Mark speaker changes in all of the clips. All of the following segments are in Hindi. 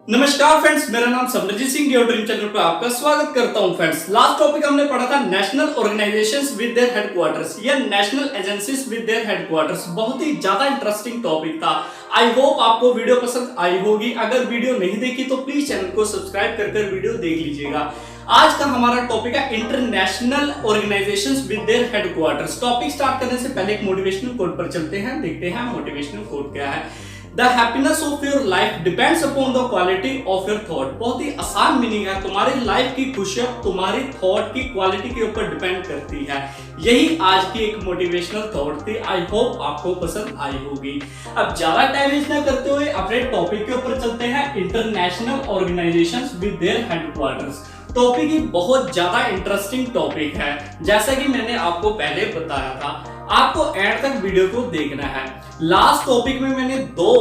Speaker 1: नमस्कार फ्रेंड्स, मेरा नाम Samarjeet Singh your dream channel पर आपका स्वागत करता हूं। फ्रेंड्स, लास्ट टॉपिक हमने पढ़ा था national organisations with their headquarters या national agencies with their headquarters. बहुत ही ज्यादा इंटरेस्टिंग टॉपिक था। आई होप आपको वीडियो पसंद आई होगी। अगर वीडियो नहीं देखी तो प्लीज चैनल को सब्सक्राइब कर वीडियो देख लीजिएगा। आज का हमारा टॉपिक है international organisations with their headquarters. Topic start करने से पहले एक मोटिवेशनल कोट पर चलते हैं, देखते हैं मोटिवेशनल कोट क्या है। The happiness of your life depends upon the quality of your thought। बहुत ही आसान मीनिंग है, तुम्हारी लाइफ की खुशियां तुम्हारी थॉट की क्वालिटी के ऊपर डिपेंड करती है। यही आज की एक मोटिवेशनल थॉट थी। आई होप आपको पसंद आई होगी। अब ज्यादा टाइम वेस्ट न करते हुए अपने टॉपिक के ऊपर चलते हैं, international organisations with their headquarters. Topic ही बहुत ज्यादा इंटरेस्टिंग टॉपिक है। जैसा कि मैंने आपको पहले बताया था, आपको एंड तक वीडियो को देखना है। लास्ट टॉपिक में मैंने दो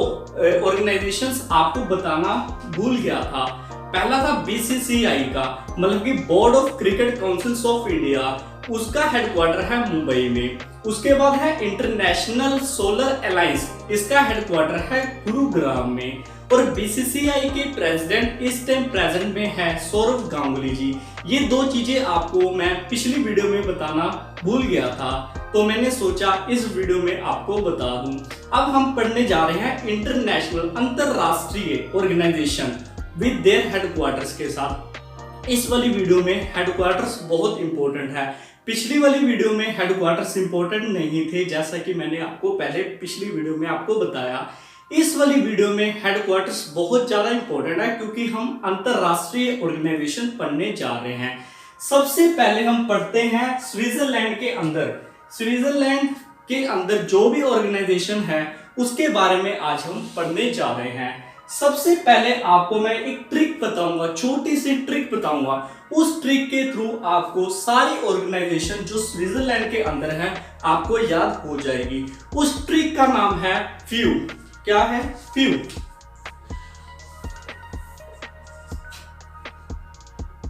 Speaker 1: ऑर्गेनाइजेशंस आपको बताना भूल गया था। पहला था बीसीसीआई का, मतलब कि board of cricket councils of India, उसका हेडक्वार्टर है मुंबई में। उसके बाद है इंटरनेशनल सोलर अलायंस, इसका हेडक्वार्टर है गुरुग्राम में। और बीसीसीआई के प्रेसिडेंट इस टाइम प्रेजेंट में है सौरव गांगुली जी। ये दो चीजें आपको मैं पिछली वीडियो में बताना भूल गया था, तो मैंने सोचा इस वीडियो में आपको बता दूं। अब हम पढ़ने जा रहे हैं इंटरनेशनल अंतरराष्ट्रीय ऑर्गेनाइजेशन विद देयर हेडक्वार्टर्स के साथ। इस वाली वीडियो में हेडक्वार्टर्स बहुत इंपॉर्टेंट है। पिछली वाली वीडियो में हेडक्वार्टर्स इंपॉर्टेंट नहीं थे, जैसा कि मैंने आपको पहले पिछली वीडियो में आपको बताया। इस वाली वीडियो में हेडक्वार्टर्स बहुत ज्यादा इंपॉर्टेंट है, क्योंकि हम अंतरराष्ट्रीय ऑर्गेनाइजेशन पढ़ने जा रहे हैं। सबसे पहले हम पढ़ते हैं स्विट्जरलैंड के अंदर। स्विट्जरलैंड के अंदर जो भी ऑर्गेनाइजेशन है उसके बारे में आज हम पढ़ने जा रहे हैं। सबसे पहले आपको मैं एक ट्रिक बताऊंगा, छोटी सी ट्रिक बताऊंगा। उस ट्रिक के थ्रू आपको सारी ऑर्गेनाइजेशन जो स्विट्जरलैंड के अंदर है आपको याद हो जाएगी। उस ट्रिक का नाम है फ्यू। क्या है? फ्यू।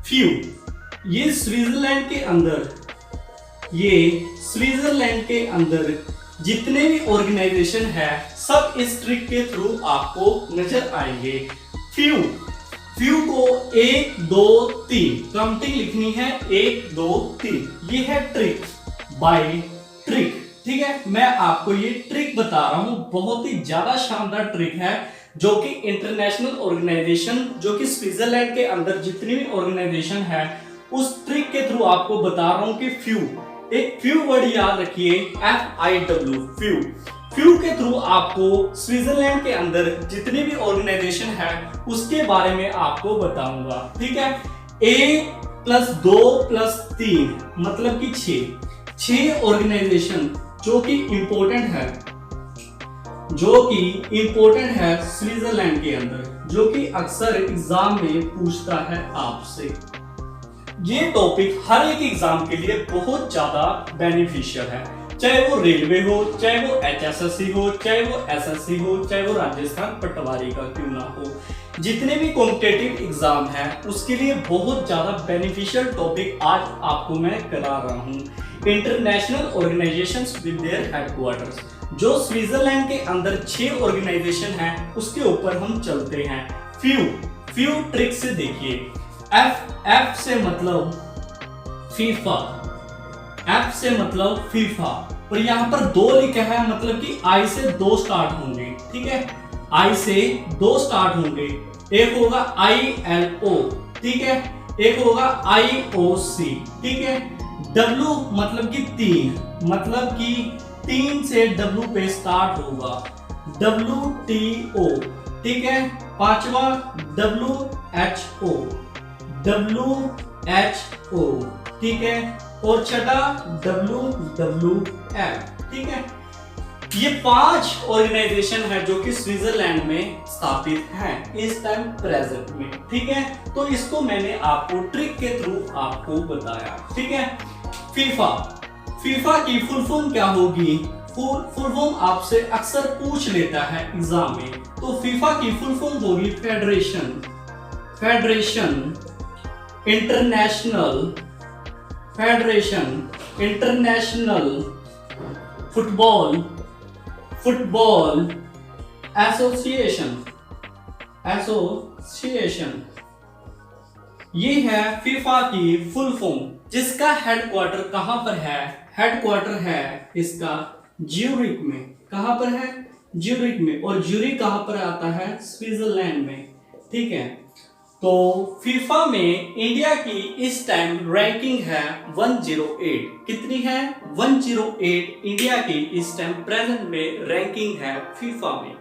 Speaker 1: फ्यू ये स्विट्जरलैंड के अंदर जितने भी ऑर्गेनाइजेशन है सब इस ट्रिक के थ्रू आपको नजर आएंगे। फ्यू को 1 2 3 काउंटिंग लिखनी है, 1 2 3। ये है ट्रिक बाय ट्रिक। ठीक है, मैं आपको ये ट्रिक बता रहा हूं, बहुत ही ज्यादा शानदार ट्रिक है, जो कि इंटरनेशनल ऑर्गेनाइजेशन जो कि स्विट्जरलैंड के अंदर जितनी भी ऑर्गेनाइजेशन है उस ट्रिक के थ्रू आपको बता रहा हूं कि फ्यू, एक फ्यू वर्ड याद रखिए, FIW फ्यू। फ्यू के थ्रू आपको स्विट्जरलैंड के अंदर जितनी भी ऑर्गेनाइजेशन है उसके बारे में आपको बताऊंगा। ठीक है, A + 2 + 3 मतलब कि 6 ऑर्गेनाइजेशन जो कि इंपॉर्टेंट है स्विट्जरलैंड के अंदर, जो कि अक्सर एग्जाम में पूछता है आपसे। ये टॉपिक हर एक एग्जाम के लिए बहुत ज्यादा बेनिफिशियल है, चाहे वो रेलवे हो, चाहे वो HSSC हो, चाहे वो SSC हो, चाहे वो राजस्थान पटवारी का क्यों ना हो। जितने भी कॉम्पिटिटिव एग्जाम है उसके लिए बहुत ज्यादा बेनिफिशियल टॉपिक आज आपको मैं करा रहा हूँ। International organisations with their headquarters, जो स्विट्जरलैंड के अंदर 6 ऑर्गेनाइजेशन है उसके ऊपर हम चलते हैं। फ्यू ट्रिक से देखिए। F से मतलब फीफा, F से मतलब फीफा, और यहाँ पर 2 लिखा है, मतलब कि I से 2 स्टार्ट होंगे। ठीक है, I से 2 स्टार्ट होंगे। एक होगा ILO, ठीक है, एक होगा IOC। ठीक है, W मतलब कि 3, मतलब कि 3 से W पे स्टार्ट होगा, WTO। ठीक है, पांचवा WHO, ठीक है, और छठा WWF। ठीक है, ये 5 ऑर्गेनाइजेशन है जो कि स्विट्जरलैंड में स्थापित हैं इस टाइम प्रेजेंट में। ठीक है, तो इसको मैंने आपको ट्रिक के थ्रू आपको बताया। ठीक है, फीफा की फुल फॉर्म क्या होगी? फुल फॉर्म आपसे अक्सर पूछ लेता है एग्जाम में, तो फीफा की फुल फॉर्म होगी इंटरनेशनल फुटबॉल एसोसिएशन। एसोसिएशन, ये है फीफा की फुल फॉर्म, जिसका हेडक्वार्टर कहां पर है? हेडक्वार्टर है इसका ज्यूरिक में। कहां पर है? ज्यूरिक में। और ज्यूरिक कहां पर आता है? स्विट्जरलैंड में। ठीक है, तो फीफा में इंडिया की इस टाइम रैंकिंग है 108। कितनी है? 108 इंडिया की इस टाइम प्रेजेंट में रैंकिंग है फीफा में।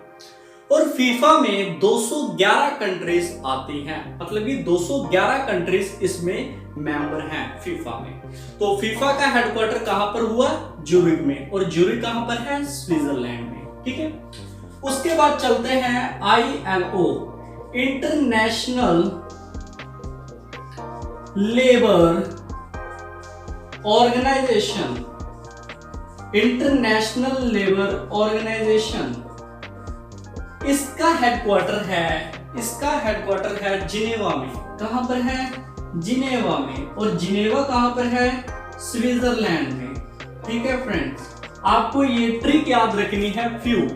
Speaker 1: और फीफा में 211 कंट्रीज आती हैं, मतलब कि 211 कंट्रीज इसमें मेंबर हैं फीफा में। तो फीफा का हेडक्वार्टर कहां पर हुआ? ज्यूरिक में। और ज्यूरिक कहां पर है? स्विट्जरलैंड में। ठीक है, उसके बाद चलते हैं ILO, international labour organisation. International labour organisation, इसका हेडक्वार्टर है जिनेवा में। कहां पर है? जिनेवा में। और जिनेवा कहां पर है? स्विट्जरलैंड में। ठीक है फ्रेंड्स, आपको ये ट्रिक याद रखनी है। फ्यू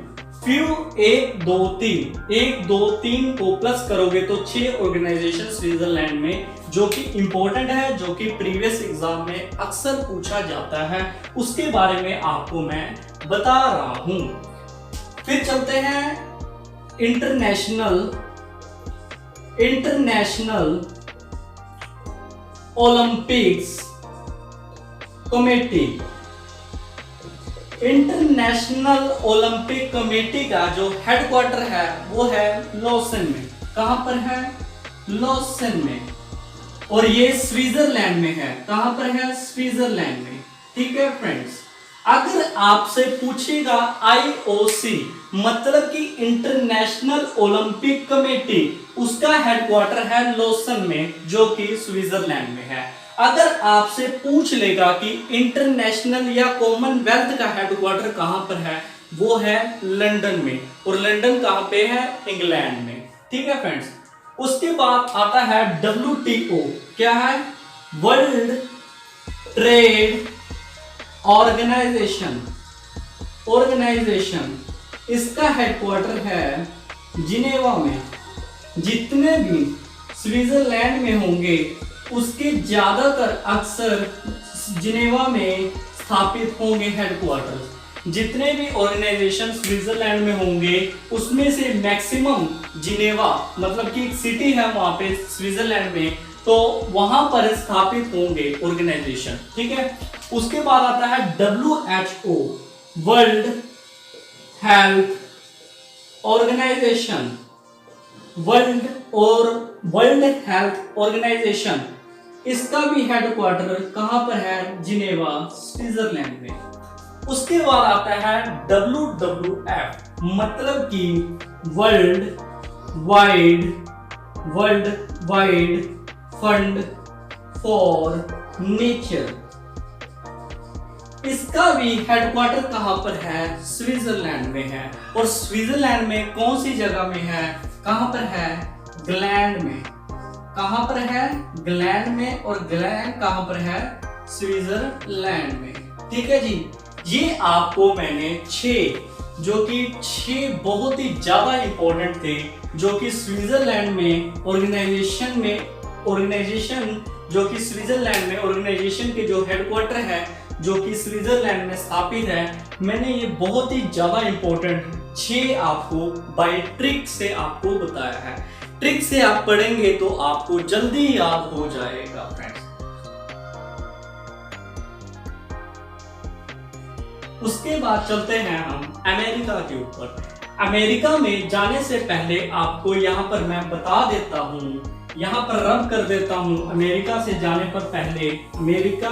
Speaker 1: 1 2 3 1 2 3 को प्लस करोगे तो 6 ऑर्गेनाइजेशन स्विट्जरलैंड में, जो कि इंपॉर्टेंट है, जो कि प्रीवियस एग्जाम में अक्सर पूछा जाता है, उसके बारे में आपको मैं बता रहा हूं। फिर चलते हैं international Olympics committee. International Olympic committee का जो हेडक्वार्टर है वो है लॉसन में। कहां पर है? लॉसन में। और ये स्विट्जरलैंड में है। कहां पर है? स्विट्जरलैंड में। ठीक है फ्रेंड्स, अगर आपसे पूछेगा IOC मतलब कि इंटरनेशनल ओलंपिक कमेटी, उसका हेडक्वार्टर है लॉसन में, जो कि स्विट्जरलैंड में है। अगर आपसे पूछ लेगा कि इंटरनेशनल या कॉमनवेल्थ का हेडक्वार्टर कहां पर है, वो है लंदन में। और लंदन कहां पे है? इंग्लैंड में। ठीक है फ्रेंड्स, उसके बाद आता है WTO। क्या है? World trade organisation. इसका हेडक्वार्टर है जिनेवा में। जितने भी स्विट्जरलैंड में होंगे उसके ज्यादातर अक्सर जिनेवा में स्थापित होंगे हेडक्वार्टर। जितने भी ऑर्गेनाइजेशन स्विट्जरलैंड में होंगे उसमें से मैक्सिमम जिनेवा, मतलब कि एक सिटी है वहां पे स्विट्जरलैंड में, तो वहां पर स्थापित होंगे ऑर्गेनाइजेशन। ठीक है, उसके बाद आता है WHO, world health organisation. World health organisation, इसका भी हेडक्वार्टर कहां पर है? जिनेवा, स्विट्जरलैंड में। उसके बाद आता है WWF, मतलब कि world wide fund for nature. इसका भी हेडक्वार्टर कहां पर है? स्विट्जरलैंड में है। और स्विट्जरलैंड में कौन सी जगह में है? कहां पर है? ग्लैंड में। कहां पर है? ग्लैंड में। और ग्लैंड कहां पर है? स्विट्जरलैंड में। ठीक है जी, ये आपको मैंने 6 बहुत ही ज्यादा इंपॉर्टेंट थे, जो कि स्विट्जरलैंड में ऑर्गेनाइजेशन जो कि स्विट्जरलैंड में ऑर्गेनाइजेशन के जो हेडक्वार्टर है, जो कि स्विट्जरलैंड में स्थापित है, मैंने ये बहुत ही ज्यादा इंपॉर्टेंट 6 आपको बाय ट्रिक से आपको बताया है। ट्रिक से आप पढ़ेंगे तो आपको जल्दी याद हो जाएगा फ्रेंड्स। उसके बाद चलते हैं हम अमेरिका के ऊपर। अमेरिका में जाने से पहले आपको यहाँ पर मैं बता देता हूँ, यहाँ पर रब कर देता हूँ। अमेरिका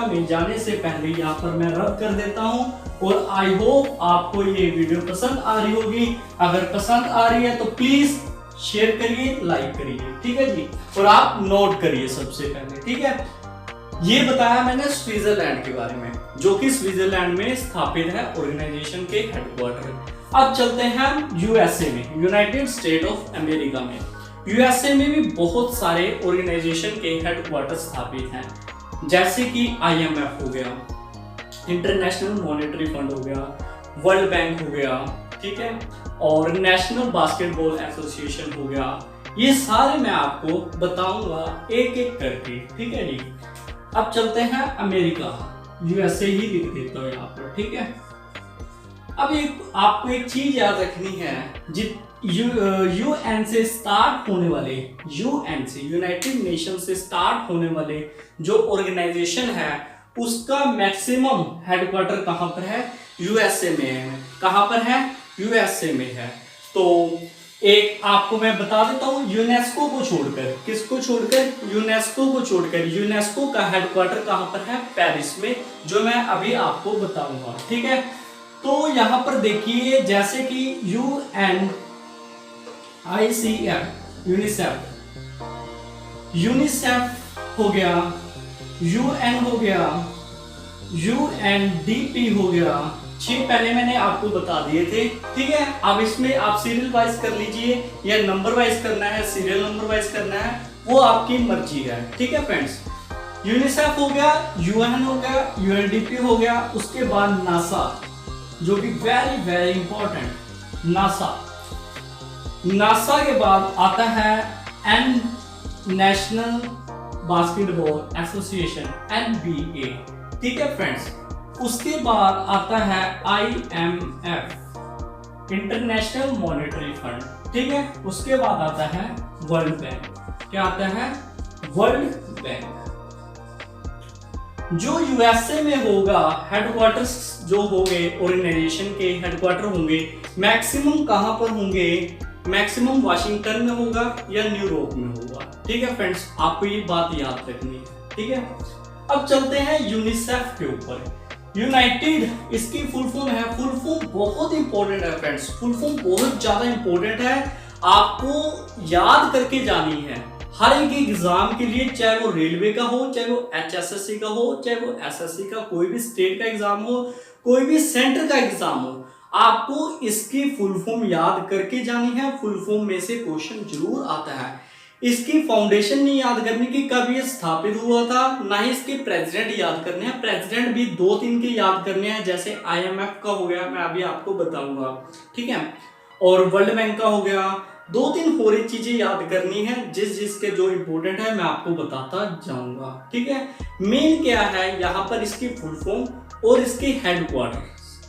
Speaker 1: में जाने से पहले यहाँ पर मैं रब कर देता हूँ। और आई होप आपको ये वीडियो पसंद आ रही होगी। अगर पसंद आ रही है तो प्लीज शेयर करिए, लाइक करिए। ठीक है जी, और आप नोट करिए सबसे पहले। ठीक है, ये बताया मैंने स्विट्जरलैंड के बारे में, जो कि स्विट्जरलैंड में स्थापित है ऑर्गेनाइजेशन के हेडक्वार्टर। अब चलते हैं यूएसए में, यूनाइटेड स्टेट ऑफ अमेरिका में। यूएसए में भी बहुत सारे ऑर्गेनाइजेशन के हेडक्वार्टर स्थापित हैं, जैसे कि IMF हो गया, इंटरनेशनल मॉनेटरी फंड हो गया, वर्ल्ड बैंक हो गया, ठीक है, और नेशनल बास्केटबॉल एसोसिएशन हो गया, ये सारे मैं आपको बताऊंगा एक एक करके, ठीक है जी। अब चलते हैं अमेरिका, यूएसए ही लिख देता हूँ यहाँ पर, ठीक है। अब आपको एक चीज याद रखनी है, यूएन से स्टार्ट होने वाले, यूएन से, यूनाइटेड नेशन से स्टार्ट होने वाले जो ऑर्गेनाइजेशन है उसका मैक्सिमम हेडक्वार्टर कहां पर है? यूएसए में है। कहां पर है? यूएसए में है। तो एक आपको मैं बता देता हूं, यूनेस्को को छोड़कर, किसको छोड़कर? यूनेस्को को छोड़कर। यूनेस्को का हेडक्वार्टर कहां पर है? पेरिस में, जो मैं अभी आपको बताऊंगा, ठीक है। तो यहां पर देखिए, जैसे कि यूएन, आईसीएफ, यूनिसेफ हो गया, यूएन हो गया, यूएनडीपी हो गया, 6 पहले मैंने आपको बता दिए थे, ठीक है। अब इसमें आप सीरियल वाइज कर लीजिए या नंबर वाइज करना है, सीरियल नंबर वाइज करना है, वो आपकी मर्जी है, ठीक है फ्रेंड्स। यूनिसेफ हो गया, यूएन हो गया, यूएनडीपी हो गया, उसके बाद नासा, जो कि very very important, NASA. NASA के बाद आता है नेशनल बास्केटबॉल एसोसिएशन, NBA, ठीक है फ्रेंड्स। उसके बाद आता है IMF, इंटरनेशनल मॉनेटरी फंड, ठीक है। उसके बाद आता है वर्ल्ड बैंक। क्या आता है? World bank. जो यूएसए में होगा, हेडक्वार्टर्स जो होंगे, ऑर्गेनाइजेशन के हेडक्वार्टर होंगे, मैक्सिमम कहां पर होंगे? मैक्सिमम वाशिंगटन में होगा या न्यूयॉर्क में होगा, ठीक है फ्रेंड्स। आपको ये बात याद रखनी है, ठीक है। अब चलते हैं यूनिसेफ के ऊपर। यूनाइटेड, इसकी फुल फॉर्म है, फुल फॉर्म बहुत इंपॉर्टेंट है फ्रेंड्स, फुल फॉर्म बहुत ज्यादा इंपॉर्टेंट है, आपको याद करके जानी है हर एक एग्जाम के लिए, चाहे वो रेलवे का हो, चाहे वो HSSC का हो, चाहे वो SSC का, कोई भी स्टेट का एग्जाम हो, कोई भी सेंटर का एग्जाम हो, आपको इसकी फुल फॉर्म याद करके जानी है। फुल फॉर्म में से क्वेश्चन जरूर आता है। इसकी फाउंडेशन नहीं याद करनी कि कब ये स्थापित हुआ था, ना ही इसके प्रेसिडेंट याद करने हैं। प्रेसिडेंट भी 2-3 के याद करने हैं, जैसे IMF का हो गया, मैं अभी आपको बताऊंगा, ठीक है। और वर्ल्ड बैंक का हो गया, 2-3 और चीजें याद करनी है, जिसके जो इंपॉर्टेंट है मैं आपको बताता जाऊंगा, ठीक है। मेन क्या है यहाँ पर, इसकी फुल फॉर्म और इसके हेडक्वार्टर,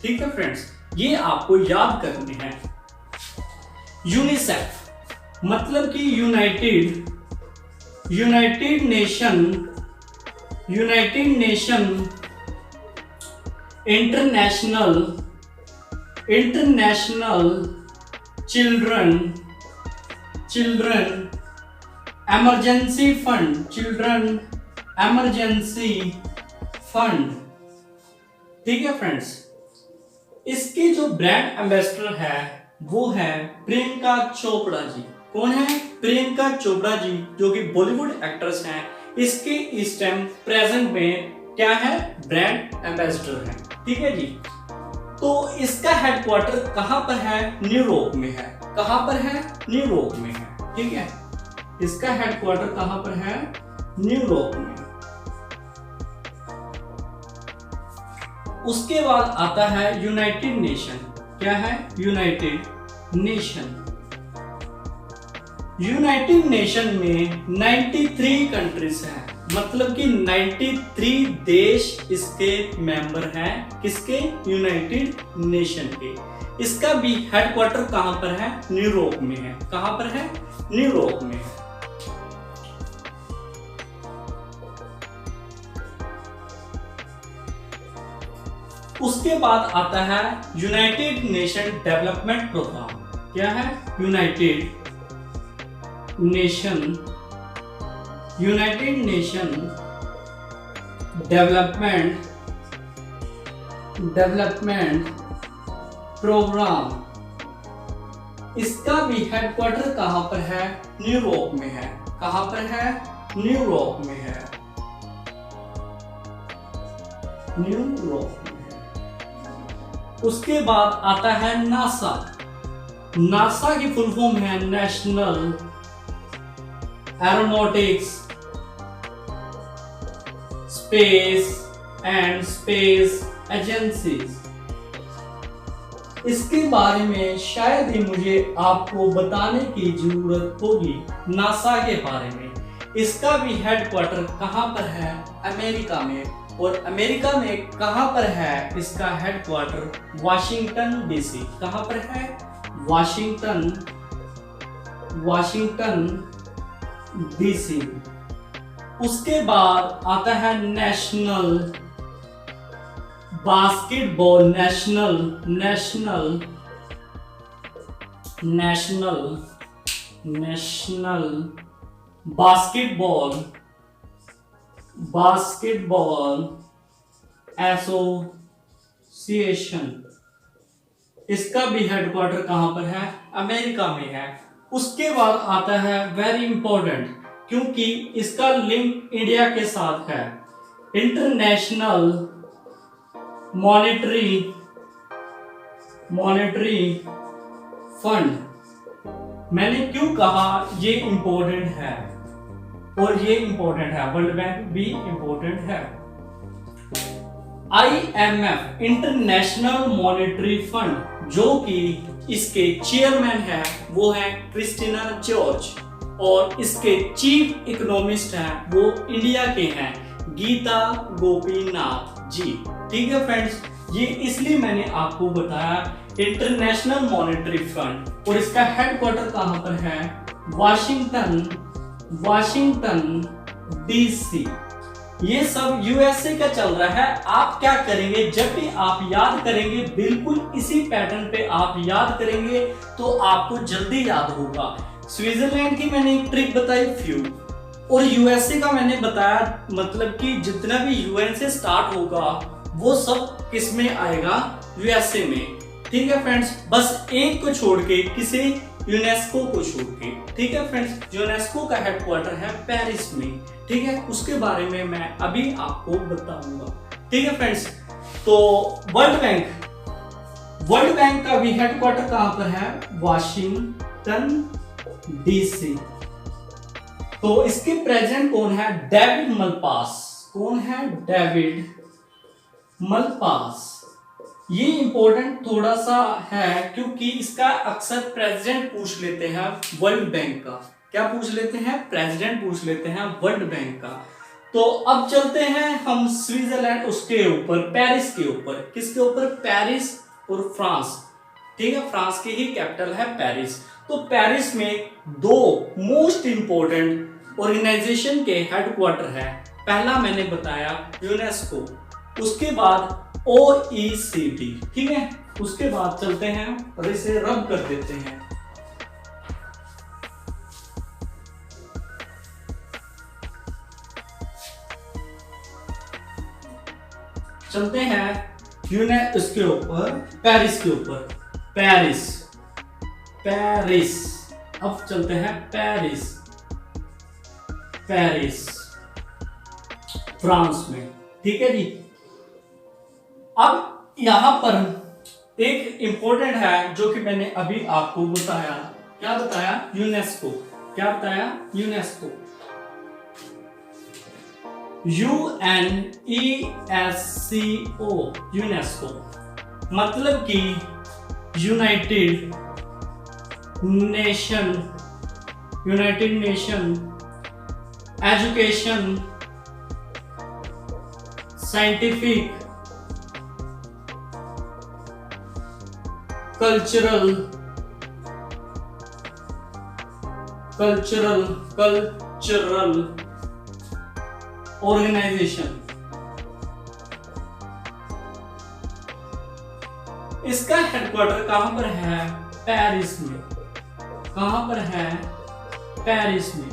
Speaker 1: ठीक है फ्रेंड्स, ये आपको याद करने हैं। यूनिसेफ मतलब कि United nation international children emergency fund, ठीक है फ्रेंड्स। इसके जो ब्रांड एम्बेसडर है वो है प्रियंका चोपड़ा जी। कौन है? प्रियंका चोपड़ा जी, जो कि बॉलीवुड एक्ट्रेस हैं। इसके इस टाइम प्रेजेंट में क्या है? ब्रांड एम्बेसडर है, ठीक है जी। तो इसका हेडक्वार्टर कहां पर है? न्यूयॉर्क में है। कहां पर है? न्यूयॉर्क में है, ठीक है। इसका हेडक्वार्टर कहां पर है? न्यूयॉर्क में। उसके बाद आता है यूनाइटेड नेशन। क्या है? यूनाइटेड नेशन में 93 कंट्रीज हैं, मतलब कि 93 देश इसके मेंबर हैं। किसके? यूनाइटेड नेशन के। इसका भी हेडक्वार्टर कहां पर है? न्यूयॉर्क में है। कहां पर है? न्यूयॉर्क में है। उसके बाद आता है यूनाइटेड नेशन डेवलपमेंट प्रोग्राम। क्या है? United nation development programme. इसका भी हेडक्वार्टर कहां पर है? न्यूयॉर्क में है। कहां पर है? न्यूयॉर्क में है। न्यूयॉर्क में है। उसके बाद आता है नासा। नासा की फुल फॉर्म है नेशनल एरोनॉटिक्स स्पेस एजेंसी। इसके बारे में शायद ही मुझे आपको बताने की जरूरत होगी, नासा के बारे में। इसका भी हेडक्वार्टर कहाँ पर है? अमेरिका में। और अमेरिका में कहाँ पर है इसका हेडक्वार्टर? Washington DC. कहाँ पर है? Washington DC. उसके बाद आता है national basketball, national basketball association. इसका भी हेडक्वार्टर कहां पर है? अमेरिका में है। उसके बाद आता है वेरी इंपॉर्टेंट, क्योंकि इसका लिंक इंडिया के साथ है, इंटरनेशनल मॉनेटरी फंड। मैंने क्यों कहा ये इंपॉर्टेंट है? और ये इंपॉर्टेंट है, वर्ल्ड बैंक भी इंपॉर्टेंट है। IMF इंटरनेशनल मॉनेटरी फंड, जो कि इसके चेयरमैन है वो है क्रिस्टिना जॉर्ज, और इसके चीफ इकोनॉमिस्ट हैं वो इंडिया के हैं गीता गोपीनाथ जी। ठीक है फ्रेंड्स, ये इसलिए मैंने आपको बताया इंटरनेशनल मॉनेटरी फंड। और इसका हेडक्वार्टर कहां पर है? Washington DC. ये सब यूएसए का चल रहा है। आप क्या करेंगे, जब भी आप याद करेंगे बिल्कुल इसी पैटर्न पे आप याद करेंगे तो आपको जल्दी याद होगा। स्विट्जरलैंड की मैंने एक ट्रिक बताई फ्यू, और यूएसए का मैंने बताया, मतलब कि जितना भी यूएन से स्टार्ट होगा वो सब किस में आएगा? यूएसए में। ठीक है फ्रेंड्स, बस एक को छोड़ के, किसे? यूनेस्को को छोड़ के। ठीक है फ्रेंड्स, यूनेस्को का हेडक्वार्टर है पेरिस में। ठीक है, उसके बारे में मैं अभी आपको बताऊंगा। ठीक है फ्रेंड्स, तो वर्ल्ड बैंक का भी हेडक्वार्टर कहां पर है? Washington DC. तो इसके प्रेसिडेंट कौन है? David Malpass. कौन है? David Malpass. ये इंपॉर्टेंट थोड़ा सा है, क्योंकि इसका अक्सर प्रेसिडेंट पूछ लेते हैं वर्ल्ड बैंक का। क्या पूछ लेते हैं? प्रेसिडेंट पूछ लेते हैं वर्ल्ड बैंक का। तो अब चलते हैं हम स्विट्जरलैंड, उसके ऊपर पेरिस के ऊपर। किसके ऊपर? पेरिस और फ्रांस। ठीक है, फ्रांस की ही कैपिटल है पेरिस। तो पेरिस में दो मोस्ट इंपोर्टेंट ऑर्गेनाइजेशन के हेडक्वार्टर है। पहला मैंने बताया यूनेस्को, उसके बाद OECD। ठीक है, उसके बाद चलते हैं और इसे रब कर देते हैं। चलते हैं उसके ऊपर, पेरिस के ऊपर। पेरिस। अब चलते हैं पेरिस फ्रांस में। ठीक है जी। अब यहां पर एक इंपॉर्टेंट है जो कि मैंने अभी आपको बताया। क्या बताया? यूनेस्को। क्या बताया? यूनेस्को। UNESCO, यूनेस्को मतलब कि United nation education, scientific, cultural organisation. इसका हेडक्वार्टर कहां पर है? पेरिस में। कहां पर है? पेरिस में।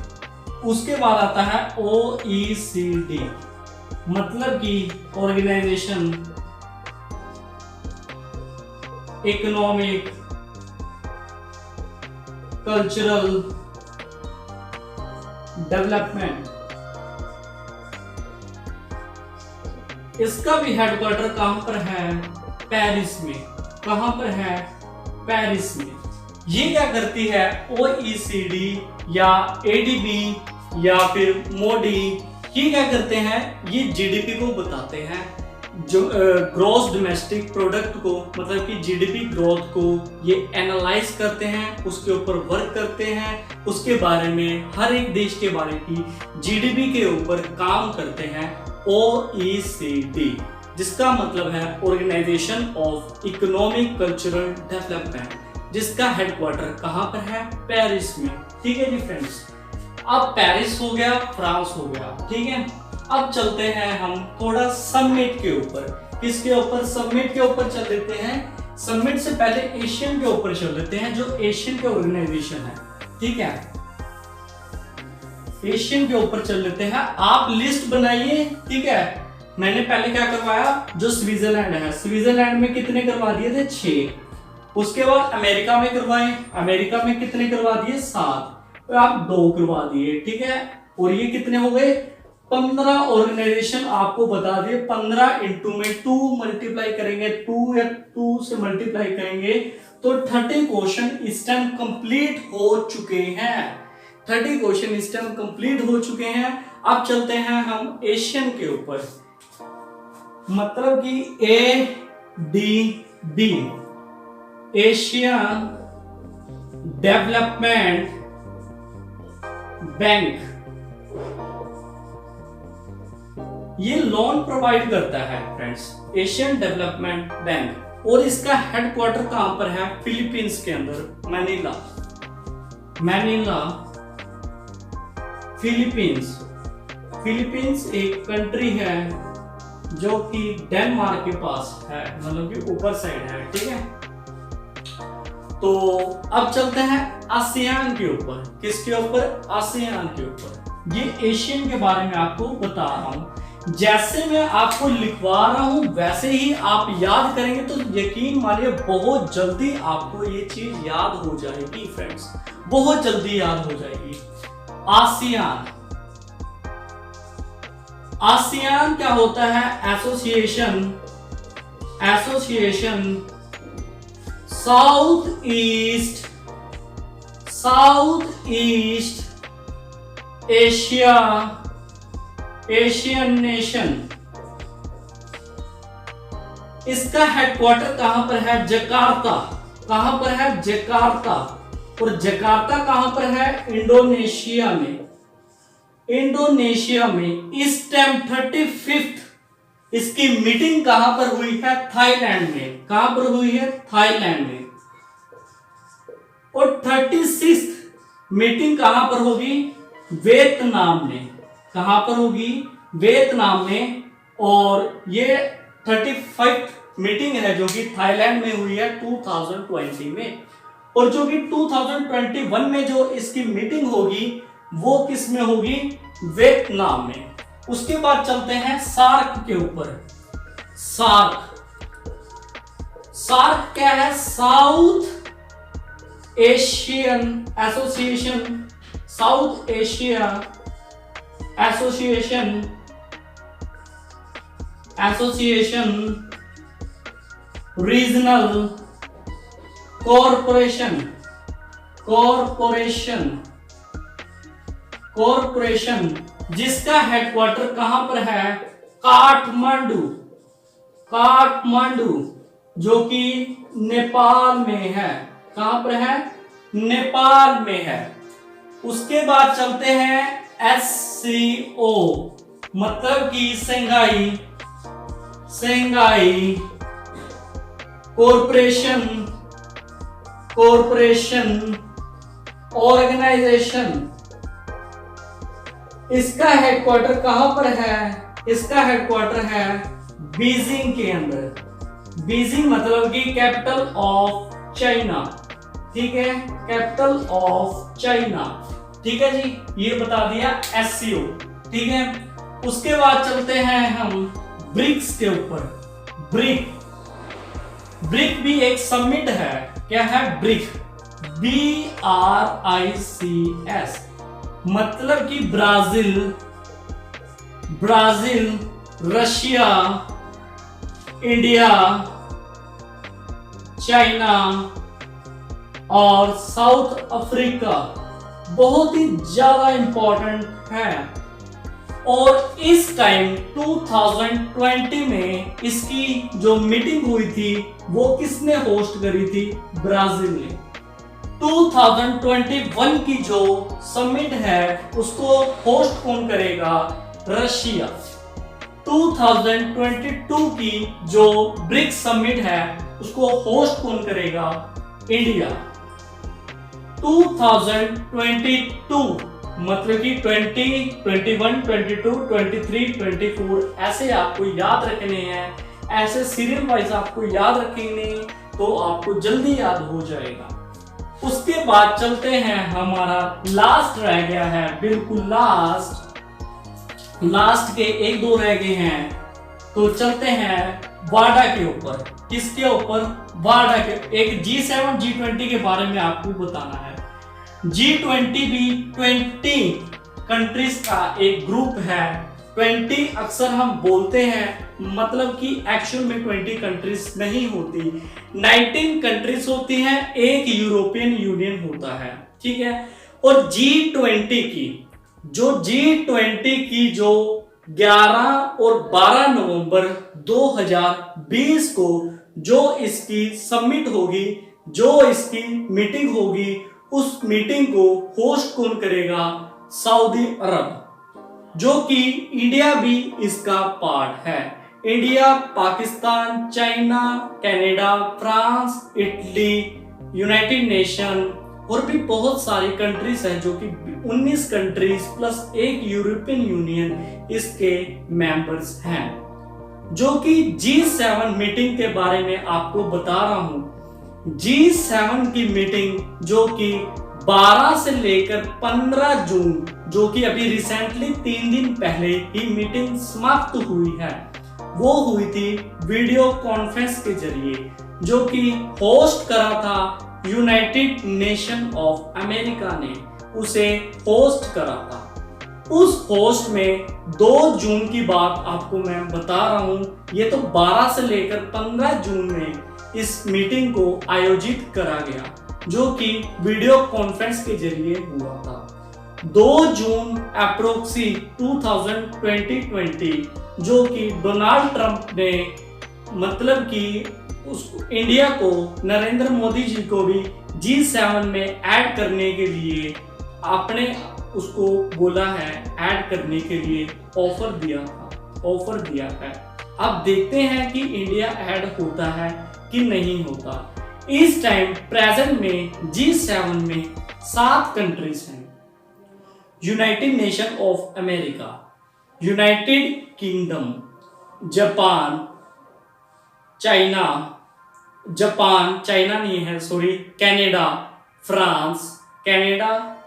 Speaker 1: उसके बाद आता है OECD, मतलब कि ऑर्गेनाइजेशन इकोनॉमिक, कल्चरल डेवलपमेंट। इसका भी हेडक्वार्टर कहां पर है? पेरिस में। कहां पर है? पेरिस में। ये क्या करती है? OECD या ADB या फिर मोडी, ये क्या करते हैं? ये GDP को बताते हैं। जो ग्रॉस डोमेस्टिक प्रोडक्ट को, मतलब कि जीडीपी ग्रोथ को ये एनालाइज करते हैं, उसके ऊपर वर्क करते हैं, उसके बारे में हर एक देश के बारे की जीडीपी के ऊपर काम करते हैं OECD, जिसका मतलब है organisation of economic cultural development, जिसका हेडक्वार्टर कहाँ पर है? पेरिस में। ठीक है जी फ्रेंड्स, अब पेरिस हो गया, फ्रांस हो गया। ठीक है, अब चलते हैं हम थोड़ा समिट के ऊपर। किसके ऊपर? समिट के ऊपर चल लेते हैं। समिट से पहले एशियन के ऊपर चल लेते हैं, जो एशियन के ऑर्गेनाइजेशन है। ठीक है, एशियन के ऊपर चल लेते हैं। आप लिस्ट बनाइए। ठीक है, मैंने पहले क्या करवाया, जो स्विट्जरलैंड है, स्विट्जरलैंड में कितने करवा दिए थे? 6। उसके बाद अमेरिका में करवाए, अमेरिका में कितने करवा दिए? 7। तो आप 2 करवा दिए। ठीक है, और ये कितने हो गए? 15 ऑर्गेनाइजेशन आपको बता दिए। 15 इंटू में 2 मल्टीप्लाई करेंगे, 2 या 2 से मल्टीप्लाई करेंगे तो 30 क्वेश्चन इस टाइम कंप्लीट हो चुके हैं। 30 क्वेश्चन इस टाइम कंप्लीट हो चुके हैं। अब चलते हैं हम एशियन के ऊपर, मतलब कि ADB, एशियन डेवलपमेंट बैंक, ये लोन प्रोवाइड करता है फ्रेंड्स, एशियन डेवलपमेंट बैंक। और इसका हेडक्वार्टर कहां पर है? फिलीपींस के अंदर, मैनिला। मैनिला, फिलीपींस। फिलीपींस एक कंट्री है जो कि डेनमार्क के पास है, मतलब कि ऊपर साइड है। ठीक है, तो अब चलते हैं आसियान के ऊपर। किसके ऊपर? आसियान के ऊपर। ये एशियन के बारे में आपको बता रहा हूं। जैसे मैं आपको लिखवा रहा हूं वैसे ही आप याद करेंगे तो यकीन मानिए बहुत जल्दी आपको ये चीज याद हो जाएगी फ्रेंड्स, बहुत जल्दी याद हो जाएगी। आसियान, आसियान क्या होता है? Association south east Asian nation. इसका हेडक्वार्टर कहां पर है? जकार्ता। कहां पर है? जकार्ता। और जकार्ता कहां पर है? इंडोनेशिया में। इंडोनेशिया में इस टाइम 35th इसकी मीटिंग कहां पर हुई है? थाईलैंड में। कहां पर हुई है? थाईलैंड में। और 36th मीटिंग कहां पर होगी? वियतनाम में। कहां पर होगी? वियतनाम में। और ये 35th मीटिंग है जो कि थाईलैंड में हुई है 2020 में। और जो कि 2021 में जो इसकी मीटिंग होगी वो किस में होगी? वियतनाम में। उसके बाद चलते हैं सार्क के ऊपर। सार्क क्या है? South Asian association, south Asia association regional corporation, जिसका हेडक्वार्टर कहां पर है? काठमांडू, जो कि नेपाल में है। कहां पर है? नेपाल में है। उसके बाद चलते हैं SCO, मतलब कि शंघाई कॉरपोरेशन ऑर्गेनाइजेशन। इसका हेडक्वार्टर कहां पर है? इसका हेडक्वार्टर है बीजिंग के अंदर। बीजिंग मतलब कि कैपिटल ऑफ चाइना। ठीक है, कैपिटल ऑफ चाइना। ठीक है जी, ये बता दिया SCO। ठीक है, उसके बाद चलते हैं हम ब्रिक्स के ऊपर। ब्रिक भी एक समिट है। क्या है? ब्रिक, BRICS, मतलब कि ब्राजील, रशिया, इंडिया, चाइना और साउथ अफ्रीका। बहुत ही ज्यादा इंपॉर्टेंट है। और इस टाइम 2020 में इसकी जो मीटिंग हुई थी वो किसने होस्ट करी थी? ब्राजील ने। 2021 की जो समिट है उसको होस्ट कौन करेगा? रशिया। 2022 की जो ब्रिक्स समिट है उसको होस्ट कौन करेगा? इंडिया। 2022 मतलब कि 20, 21, 22, 23, 24 ऐसे आपको याद रखने हैं, ऐसे सीरियल वाइज आपको याद रखेंगे तो आपको जल्दी याद हो जाएगा। उसके बाद चलते हैं, हमारा लास्ट रह गया है, बिल्कुल लास्ट के एक दो रह गए हैं, तो चलते हैं वाडा के ऊपर। किसके ऊपर? वाडा के। एक G7 G20 के बारे में आपको बताना है। G20 भी 20 कंट्रीज का एक ग्रुप है। 20 अक्सर हम बोलते हैं, मतलब कि एक्चुअल में 20 कंट्रीज नहीं होती, 19 कंट्रीज होती हैं, एक यूरोपियन यूनियन होता है, ठीक है। और G20 की जो 11 और 12 नवंबर 2020 को जो इसकी समिट होगी, जो इसकी मीटिंग होगी, उस मीटिंग को होस्ट कौन करेगा? सऊदी अरब, जो कि इंडिया भी इसका पार्ट है। India, Pakistan, China, Canada, France, Italy, United nation और भी बहुत सारी कंट्रीज हैं, जो कि 19 कंट्रीज प्लस एक यूरोपियन यूनियन इसके मेंबर्स हैं। जो कि G7 मीटिंग के बारे में आपको बता रहा हूं। G7 की मीटिंग जो कि 12 से लेकर 15 जून, जो कि अभी रिसेंटली 3 दिन पहले ही मीटिंग समाप्त हुई है, वो हुई थी वीडियो कॉन्फ्रेंस के जरिए, जो कि होस्ट करा था यूनाइटेड नेशन ऑफ अमेरिका ने उसे होस्ट करा था। उस होस्ट में 2 जून की बात आपको मैं बता रहा हूं। ये तो 12 से लेकर 15 जून में इस मीटिंग को आयोजित करा गया, जो कि वीडियो कॉन्फ्रेंस के जरिए हुआ था। 2 जून अप्रोक्सी 2020, जो कि डोनाल्ड ट्रंप ने, मतलब कि उस इंडिया को, नरेंद्र मोदी जी को भी G7 में ऐड करने के लिए आपने उसको बोला है, ऐड करने के लिए ऑफर दिया है। अब देखते हैं कि इंडिया ऐड होता है कि नहीं होता। इस टाइम प्रेजेंट में G7 में 7 कंट्रीज हैं। United nation of America, United kingdom, Japan, Canada,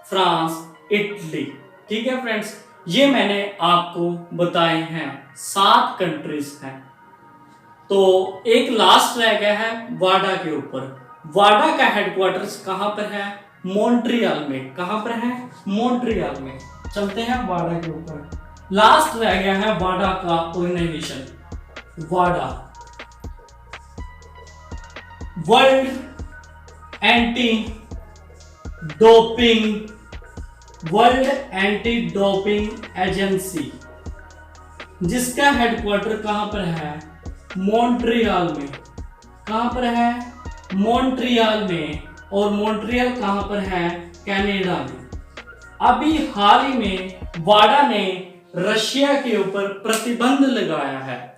Speaker 1: France, Italy, ठीक है फ्रेंड्स। ये मैंने आपको बताए हैं, 7 कंट्रीज हैं। तो एक लास्ट रह गया है वाडा के ऊपर। वाडा का हेडक्वार्टर्स कहां पर है? मॉन्ट्रियल में। कहां पर है? मॉन्ट्रियल में। चलते हैं वाडा के ऊपर। लास्ट रह गया है वाडा का ऑर्गेनाइजेशन। वाडा वर्ल्ड एंटी डोपिंग एजेंसी, जिसका हेडक्वार्टर कहां पर है? मॉन्ट्रियल में। कहां पर है? मॉन्ट्रियल में। और मॉन्ट्रियल कहां पर है? कनाडा में। अभी हाल ही में वाडा ने रशिया के ऊपर प्रतिबंध लगाया है।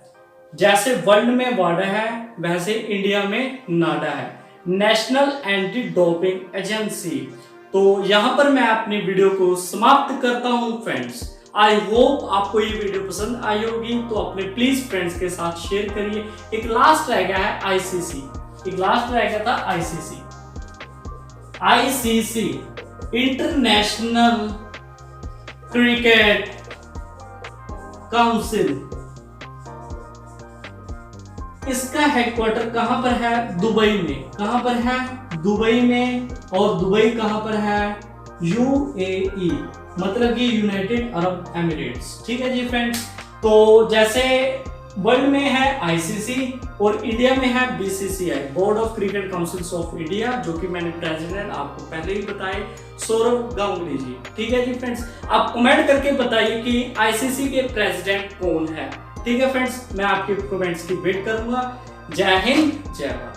Speaker 1: जैसे वर्ल्ड में वाडा है, वैसे इंडिया में नाडा है, नेशनल एंटी डोपिंग एजेंसी। तो यहां पर मैं अपनी वीडियो को समाप्त करता हूं फ्रेंड्स। आई होप आपको ये वीडियो पसंद आई होगी, तो अपने प्लीज फ्रेंड्स के साथ शेयर करिए। एक लास्ट रह गया है ICC, ICC international cricket council. इसका हेडक्वार्टर कहां पर है? दुबई में। कहां पर है? दुबई में। और दुबई कहां पर है? यूएई, मतलब कि यूनाइटेड अरब एमिरेट्स। ठीक है जी फ्रेंड्स। तो जैसे वर्ल्ड में है आईसीसी, और इंडिया में है BCCI, board of cricket councils of India, जो कि मैंने प्रेसिडेंट आपको पहले ही बताए, सौरव गांगुली जी। ठीक है जी फ्रेंड्स, आप कमेंट करके बताइए कि आईसीसी के प्रेसिडेंट कौन है। ठीक है फ्रेंड्स, मैं आपके कमेंट्स की वेट करूंगा। जय हिंद, जय भारत।